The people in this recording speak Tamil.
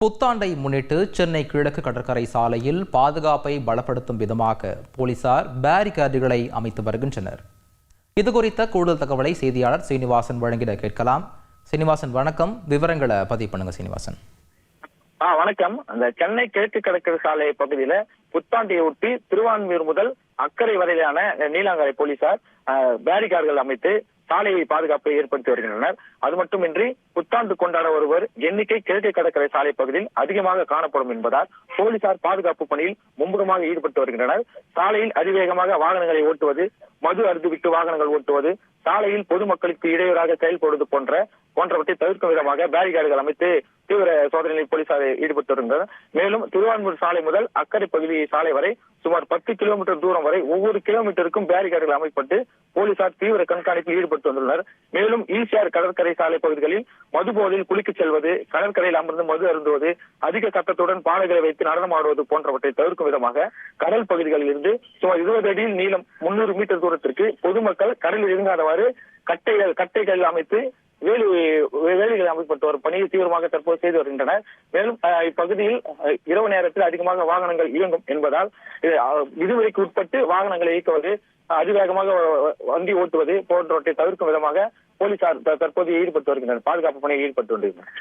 புத்தாண்டை முன்னிட்டு சென்னை கிழக்கு கடற்கரை சாலையில் பாதுகாப்பை பலப்படுத்தும் விதமாக போலீசார் பேரிகார்டுகளை அமைத்து வருகின்றனர். இதுகுறித்த கூடுதல் தகவலை செய்தியாளர் சீனிவாசன் வழங்கிட கேட்கலாம். சீனிவாசன் வணக்கம், விவரங்களை பதிவு பண்ணுங்க. சீனிவாசன் வணக்கம். அந்த சென்னை கிழக்கு கடற்கரை சாலை பகுதியில புத்தாண்டையை ஒட்டி திருவான்மியூர் முதல் அக்கறை வரையிலான நீலாங்கரை போலீசார் பேரிகார்டுகள் அமைத்து சாலையை பாதுகாப்பை ஏற்படுத்தி வருகின்றனர். அது மட்டுமின்றி புத்தாண்டு கொண்டாட ஒருவர் எண்ணிக்கை கிழக்கு கடற்கரை சாலை பகுதியில் அதிகமாக காணப்படும் என்பதால் போலீசார் பாதுகாப்பு பணியில் மும்முரமாக ஈடுபட்டு வருகின்றனர். சாலையில் அதிவேகமாக வாகனங்களை ஓட்டுவது, மது அருந்துவிட்டு வாகனங்கள் ஓட்டுவது, சாலையில் பொதுமக்களுக்கு இடையூறாக செயல்படுவது போன்றவற்றை தவிர்க்கும் விதமாக பேரிகார்டுகள் அமைத்து தீவிர சோதனையில் போலீசார் ஈடுபட்டு வருகின்றனர். மேலும் திருவான்மூர் சாலை முதல் அக்கறை பகுதி சாலை வரை சுமார் 10 கிலோமீட்டர் தூரம் வரை ஒவ்வொரு கிலோமீட்டருக்கும் பேரிகார்டுகள் அமைக்கப்பட்டு போலீசார் தீவிர கண்காணிப்பில் ஈடுபட்டு வந்துள்ளனர். மேலும் ஈசிஆர் கடற்கரை சாலை பகுதிகளில் மது போதையில் குளிக்கச் செல்வது, கடற்கரையில் அமர்ந்து மது அருந்துவது, அதிக சத்தத்துடன் பானைகளை வைத்து நடனமாடுவது போன்றவற்றை தவிர்க்கும் விதமாக கடல் பகுதிகளில் இருந்து சுமார் 20 அடியில் நீளம் 300 மீட்டர் தூரத்திற்கு பொதுமக்கள் கடலில் இறங்காதவாறு கட்டைகள் அமைத்து வேலிகள் அமைக்கப்பட்டு வரும் பணியை தீவிரமாக தற்போது செய்து வருகின்றனர். மேலும் இப்பகுதியில் இரவு நேரத்தில் அதிகமாக வாகனங்கள் இயங்கும் என்பதால் விதிமுறைக்கு உட்பட்டு வாகனங்களை இயக்குவது, அதிவேகமாக வண்டி ஓட்டுவது போன்றவற்றை தவிர்க்கும் விதமாக போலீசார் தற்போது ஈடுபட்டு வருகின்றனர். பாதுகாப்பு பணியில் ஈடுபட்டு வருகின்றனர்.